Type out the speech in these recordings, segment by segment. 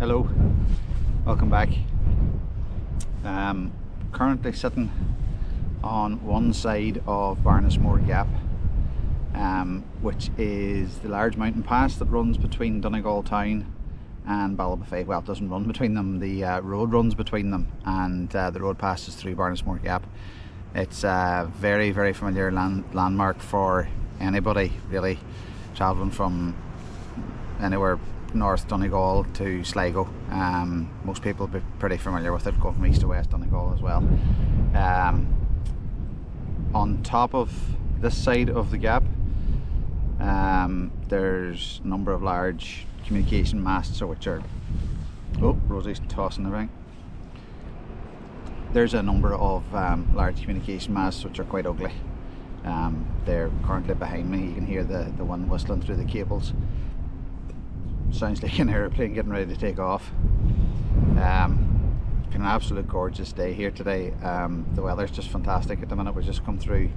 Hello, welcome back. Currently sitting on one side of Barnesmore Gap, which is the large mountain pass that runs between Donegal town and Ballabafay. Well, it doesn't run between them, the road runs between them, and the road passes through Barnesmore Gap. It's a very, very familiar landmark for anybody really travelling from anywhere north Donegal to Sligo. Most people will be pretty familiar with it, going from east to west Donegal as well. On top of this side of the gap, there's a number of large communication masts, which are, oh, Rosie's tossing the ring. There's a number of large communication masts which are quite ugly. They're currently behind me. You can hear the wind whistling through the cables. Sounds like an aeroplane getting ready to take off. It's been an absolute gorgeous day here today. The weather's just fantastic at the minute. We've just come through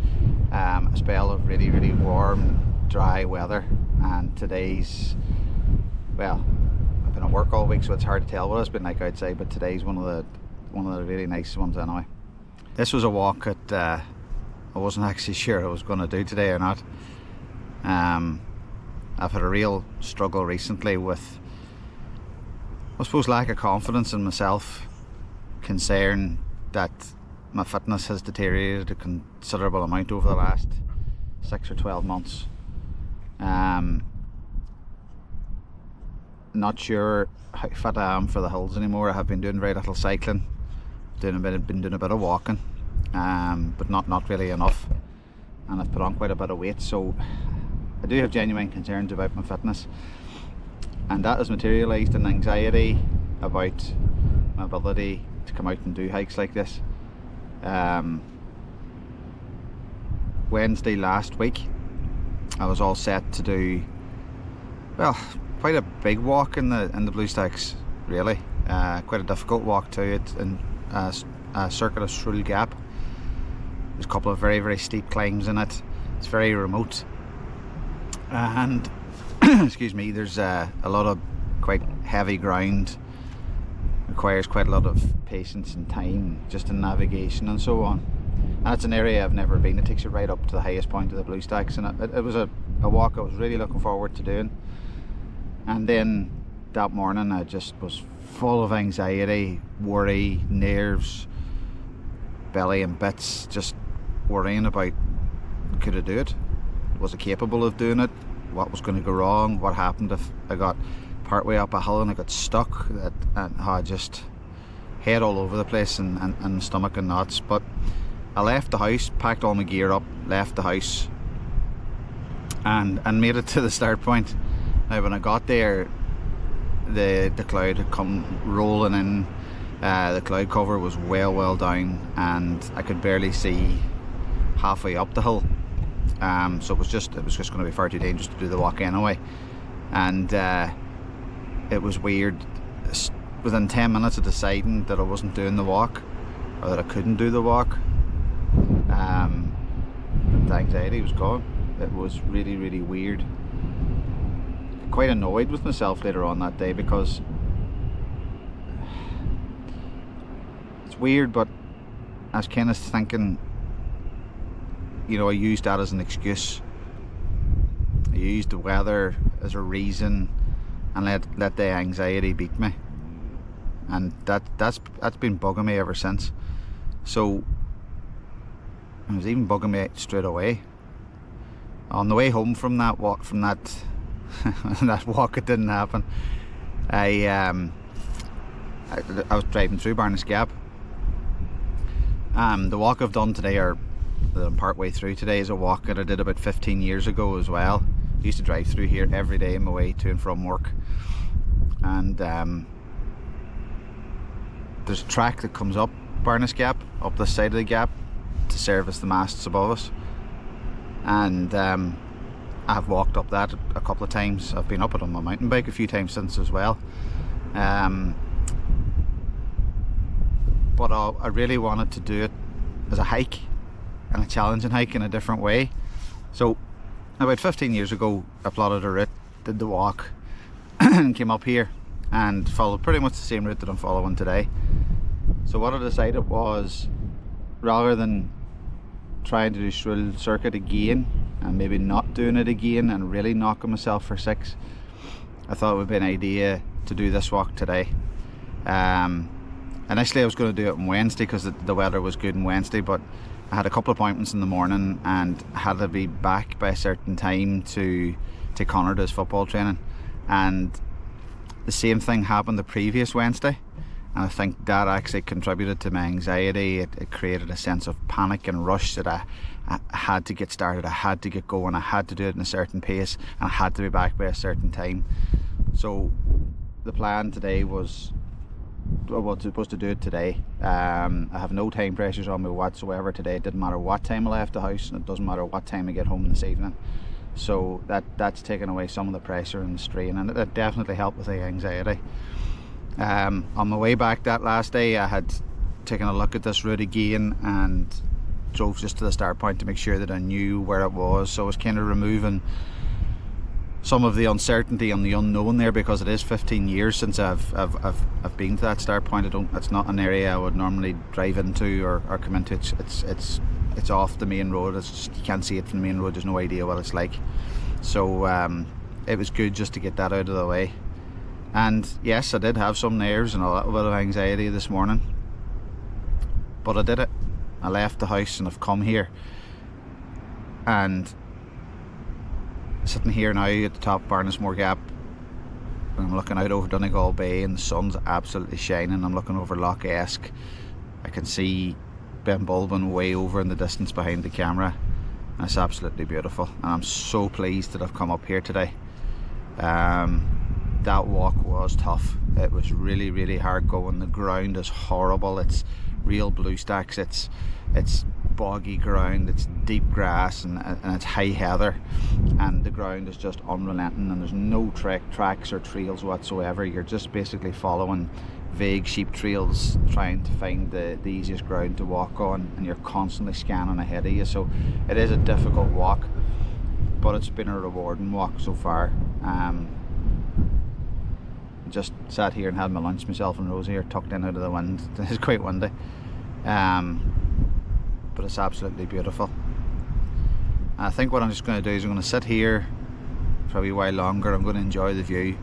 a spell of really, really warm, dry weather, and today's, well, I've been at work all week, so it's hard to tell what it's been like outside, but today's one of the really nice ones anyway. This was a walk that I wasn't actually sure I was going to do today or not. I've had a real struggle recently with, I suppose, lack of confidence in myself, concern that my fitness has deteriorated a considerable amount over the last 6 or 12 months. Not sure how fit I am for the hills anymore. I have been doing very little cycling, been doing a bit of walking, but not really enough, and I've put on quite a bit of weight, so I do have genuine concerns about my fitness, and that has materialised in anxiety about my ability to come out and do hikes like this. Wednesday last week I was all set to do, well, quite a big walk in the Bluestacks, really. Quite a difficult walk too. It's in a circuit of Bluestack Gap. There's a couple of very, very steep climbs in it. It's very remote, and excuse me, there's a lot of quite heavy ground. Requires quite a lot of patience and time just in navigation and so on. And it's an area I've never been. It takes you right up to the highest point of the Bluestacks, and it was a walk I was really looking forward to doing. And then that morning I just was full of anxiety, worry, nerves, belly in bits, just worrying about, could I do it? Was I capable of doing it? What was going to go wrong? What happened if I got partway up a hill and I got stuck? And I just head all over the place and stomach in knots. But I left the house, packed all my gear up, left the house, and made it to the start point. Now when I got there, the cloud had come rolling in. The cloud cover was well down, and I could barely see halfway up the hill. So it was just going to be far too dangerous to do the walk anyway. And it was weird. Within 10 minutes of deciding that I wasn't doing the walk, or that I couldn't do the walk, the anxiety was gone. It was really, really weird. Quite annoyed with myself later on that day, because it's weird, but I was kind of thinking, you know, I used that as an excuse. I used the weather as a reason and let the anxiety beat me, and that's been bugging me ever since. So it was even bugging me straight away. On the way home from that walk, that walk, it didn't happen. I was driving through Barnesmore Gap. The walk I've done today, or that I'm part way through today, is a walk that I did about 15 years ago as well. I used to drive through here every day on my way to and from work, and there's a track that comes up Barnesmore Gap, up the side of the gap, to service the masts above us, and I've walked up that a couple of times. I've been up it on my mountain bike a few times since as well. But I really wanted to do it as a hike, and a challenging hike in a different way. So about 15 years ago I plotted a route, did the walk and came up here, and followed pretty much the same route that I'm following today. So what I decided was, rather than trying to do Shrule Circuit again and maybe not doing it again and really knocking myself for 6, I thought it would be an idea to do this walk today. Initially I was going to do it on Wednesday because the weather was good on Wednesday, but I had a couple of appointments in the morning and had to be back by a certain time to take Connor to his football training, and the same thing happened the previous Wednesday, and I think that actually contributed to my anxiety. It created a sense of panic and rush that I had to get started, I had to get going, I had to do it in a certain pace, and I had to be back by a certain time. So the plan today was, well, I was supposed to do it today. I have no time pressures on me whatsoever today. It didn't matter what time I left the house, and it doesn't matter what time I get home this evening. So that's taken away some of the pressure and the strain, and it definitely helped with the anxiety. On my way back that last day, I had taken a look at this route again and drove just to the start point to make sure that I knew where it was. So I was kind of removing some of the uncertainty and the unknown there, because it is 15 years since I've been to that start point. It's not an area I would normally drive into or come into. It's off the main road. It's just, you can't see it from the main road. There's no idea what it's like. So it was good just to get that out of the way. And yes, I did have some nerves and a little bit of anxiety this morning, but I did it. I left the house and I've come here, and sitting here now at the top of Barnesmore Gap, I'm looking out over Donegal Bay and the sun's absolutely shining. I'm looking over Loch Esk. I can see Benbulben way over in the distance behind the camera, and it's absolutely beautiful, and I'm so pleased that I've come up here today. That walk was tough. It was really, really hard going. The ground is horrible. It's real Bluestacks. It's boggy ground, it's deep grass, and it's high heather, and the ground is just unrelenting, and there's no tracks or trails whatsoever. You're just basically following vague sheep trails, trying to find the easiest ground to walk on, and you're constantly scanning ahead of you. So it is a difficult walk, but it's been a rewarding walk so far. Just sat here and had my lunch, myself and Rosie are tucked in out of the wind. It's quite windy, but it's absolutely beautiful. And I think what I'm just going to do is I'm going to sit here for a wee while longer. I'm going to enjoy the view,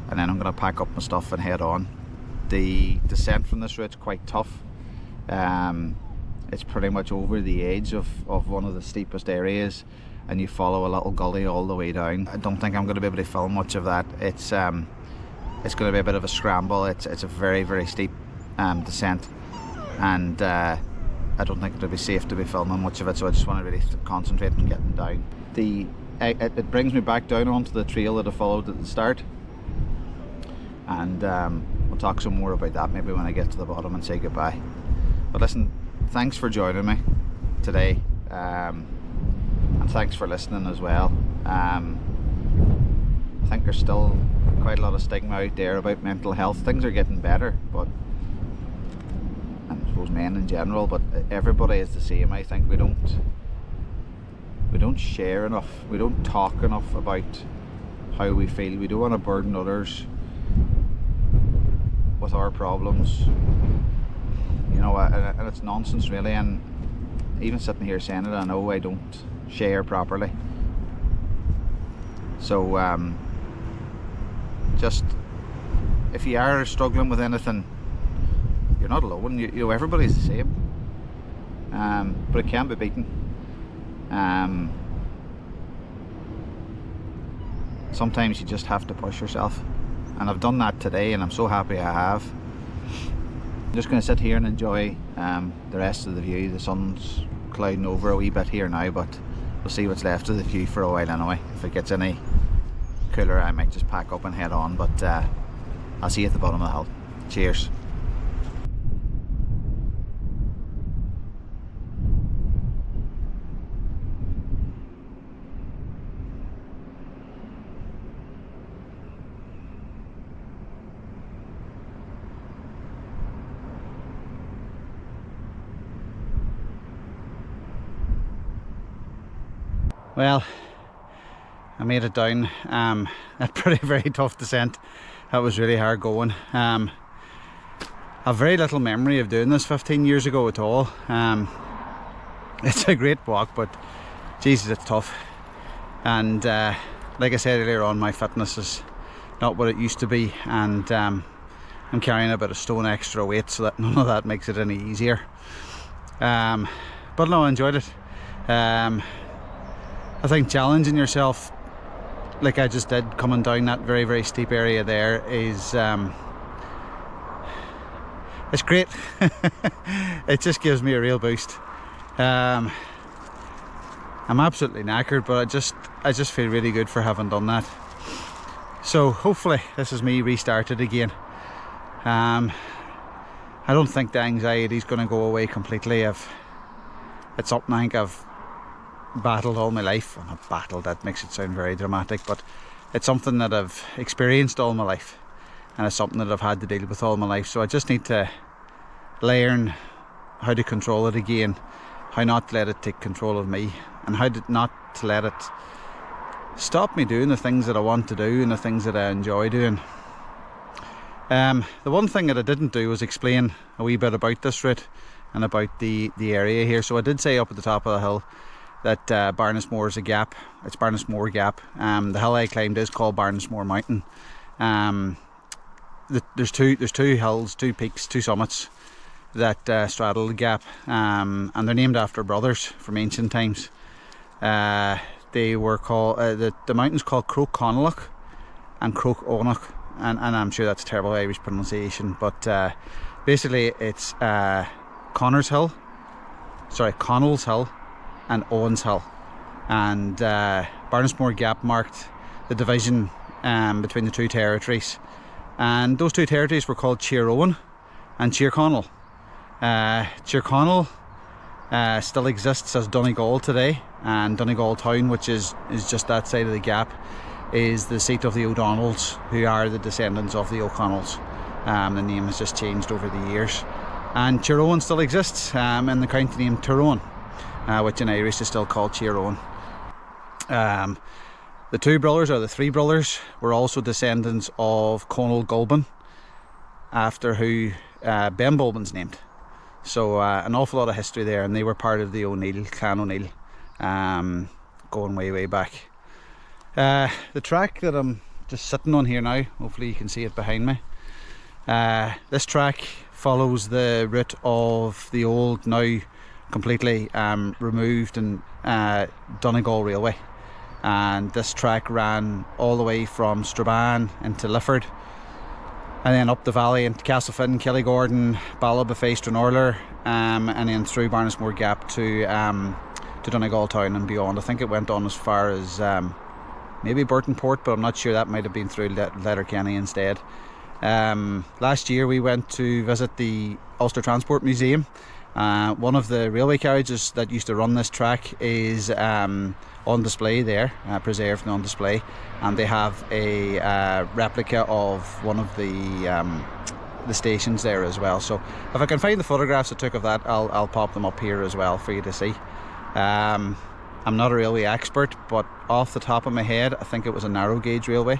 and then I'm going to pack up my stuff and head on. The descent from this route's quite tough. It's pretty much over the edge of one of the steepest areas, and you follow a little gully all the way down. I don't think I'm going to be able to film much of that. It's going to be a bit of a scramble. It's a very, very steep descent, and I don't think it'll be safe to be filming much of it, so I just want to really concentrate on getting down. It brings me back down onto the trail that I followed at the start, and we'll talk some more about that maybe when I get to the bottom and say goodbye. But listen, thanks for joining me today, and thanks for listening as well. I think there's still quite a lot of stigma out there about mental health. Things are getting better, but I suppose men in general, but everybody is the same. I think we don't share enough, we don't talk enough about how we feel. We don't want to burden others with our problems, you know, and it's nonsense really. And even sitting here saying it, I know I don't share properly. So just, if you are struggling with anything, you're not alone. You know, everybody's the same, but it can be beaten. Sometimes you just have to push yourself, and I've done that today, and I'm so happy I have. I'm just going to sit here and enjoy the rest of the view. The sun's clouding over a wee bit here now, but we'll see what's left of the view for a while anyway. If it gets any cooler, I might just pack up and head on, but I'll see you at the bottom of the hill. Cheers. Well, I made it down a pretty very tough descent. That was really hard going. I've very little memory of doing this 15 years ago at all. It's a great walk, but Jesus, it's tough. And like I said earlier on, my fitness is not what it used to be, and I'm carrying about a stone extra weight, so that none of that makes it any easier. But no, I enjoyed it. I think challenging yourself, like I just did, coming down that very, very steep area there, is it's great. It just gives me a real boost. I'm absolutely knackered, but I just feel really good for having done that. So hopefully this is me restarted again. I don't think the anxiety is going to go away completely. It's something I think I've battled all my life. Well, not battled, that makes it sound very dramatic, but it's something that I've experienced all my life, and it's something that I've had to deal with all my life. So I just need to learn how to control it again, how not to let it take control of me, and how not to let it stop me doing the things that I want to do and the things that I enjoy doing. The one thing that I didn't do was explain a wee bit about this route and about the area here. So I did say up at the top of the hill that Barnesmore is a gap. It's Barnesmore Gap. The hill I climbed is called Barnesmore Mountain. There's two hills, two peaks, two summits that straddle the gap, and they're named after brothers from ancient times. They were called the mountain's called Croaghonagh and Croaghonagh, and I'm sure that's a terrible Irish pronunciation, but basically it's Connell's Hill and Owen's Hill, and Barnesmore Gap marked the division between the two territories, and those two territories were called Croaghonagh and Croaghonagh. Croaghonagh still exists as Donegal today, and Donegal town, which is just that side of the gap, is the seat of the O'Donnells, who are the descendants of the O'Connells. The name has just changed over the years, and Tyrone still exists in the county name Tyrone, which in Irish is still called Tyrone. The two brothers, or the three brothers, were also descendants of Conall Gulban, after who Ben Bulben's named. So an awful lot of history there, and they were part of the O'Neill, Clan O'Neill, going way back. The track that I'm just sitting on here now, hopefully you can see it behind me. This track follows the route of the old, now completely removed, and Donegal Railway, and this track ran all the way from Strabane into Lifford, and then up the valley into Castlefin, Killygordon, Ballabafay, Stranorlar, and then through Barnesmore Gap to Donegal town and beyond. I think it went on as far as maybe Burtonport, but I'm not sure. That might have been through Letterkenny instead. Last year we went to visit the Ulster Transport Museum. One of the railway carriages that used to run this track is on display there, preserved and on display, and they have a replica of one of the stations there as well. So if I can find the photographs I took of that, I'll pop them up here as well for you to see. I'm not a railway expert, but off the top of my head I think it was a narrow gauge railway,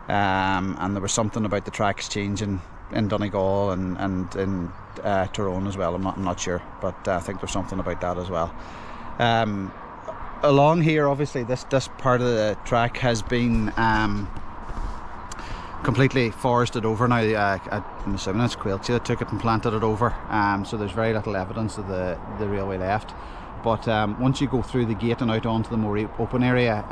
and there was something about the tracks changing in Donegal and in Tyrone as well. I'm not sure, but I think there's something about that as well. Along here, obviously this part of the track has been completely forested over now. I'm assuming it's Quilty that took it and planted it over, so there's very little evidence of the railway left. But once you go through the gate and out onto the more open area,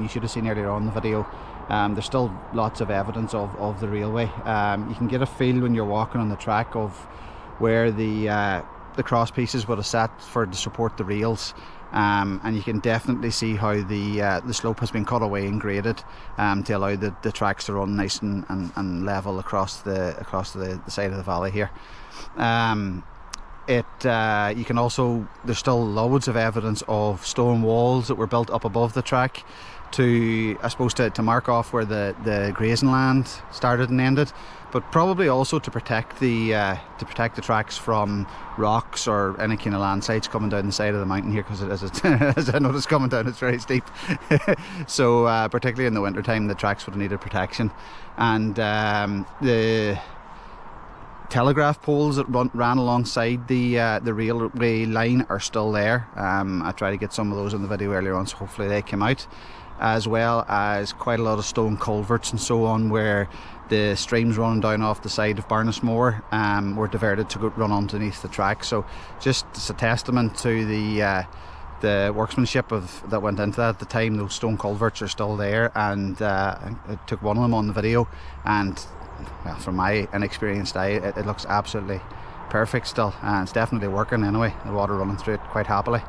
you should have seen earlier on in the video, there's still lots of evidence of the railway. You can get a feel when you're walking on the track of where the cross pieces would have sat to support the rails, and you can definitely see how the slope has been cut away and graded to allow the tracks to run nice and level across the side of the valley here. You can also, there's still loads of evidence of stone walls that were built up above the track to, I suppose, to mark off where the grazing land started and ended, but probably also to protect the tracks from rocks or any kind of landslides coming down the side of the mountain here, because as I noticed coming down, it's very steep. So particularly in the winter time, the tracks would have needed protection. And the telegraph poles that ran alongside the railway line are still there. I tried to get some of those in the video earlier on, so hopefully they came out, as well as quite a lot of stone culverts and so on, where the streams running down off the side of Barnesmore were diverted to run underneath the track. So just it's a testament to the workmanship that went into that at the time. Those stone culverts are still there, and I took one of them on the video, and well, from my inexperienced eye, it looks absolutely perfect still, and it's definitely working anyway. The water running through it quite happily.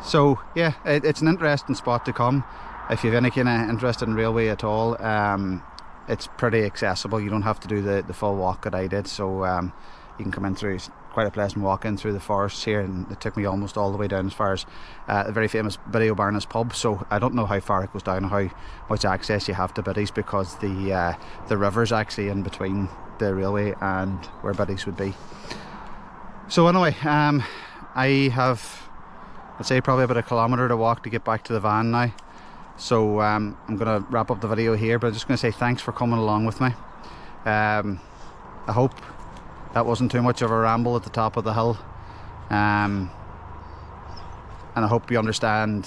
So yeah, it's an interesting spot to come if you've any kind of interest in railway at all. It's pretty accessible. You don't have to do the full walk that I did, so you can come in through. It's quite a pleasant walk in through the forests here, and it took me almost all the way down as far as the very famous Biddy O'Barnes pub. So I don't know how far it goes down or how much access you have to Biddy's, because the river's actually in between the railway and where Biddy's would be. So anyway, I have, I'd say, probably about a kilometre to walk to get back to the van now. So I'm going to wrap up the video here, but I'm just going to say thanks for coming along with me. I hope that wasn't too much of a ramble at the top of the hill, and I hope you understand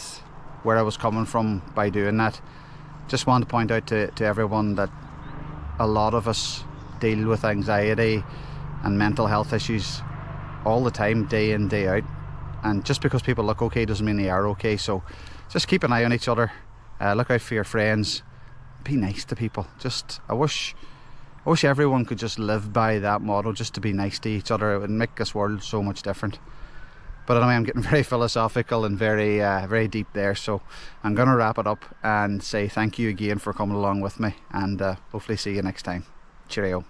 where I was coming from by doing that. Just want to point out to everyone that a lot of us deal with anxiety and mental health issues all the time, day in, day out, and just because people look okay doesn't mean they are okay. So just keep an eye on each other, look out for your friends, be nice to people. Just I wish everyone could just live by that motto, just to be nice to each other. It would make this world so much different. But anyway, I'm getting very philosophical and very deep there, so I'm going to wrap it up and say thank you again for coming along with me, and hopefully see you next time. Cheerio.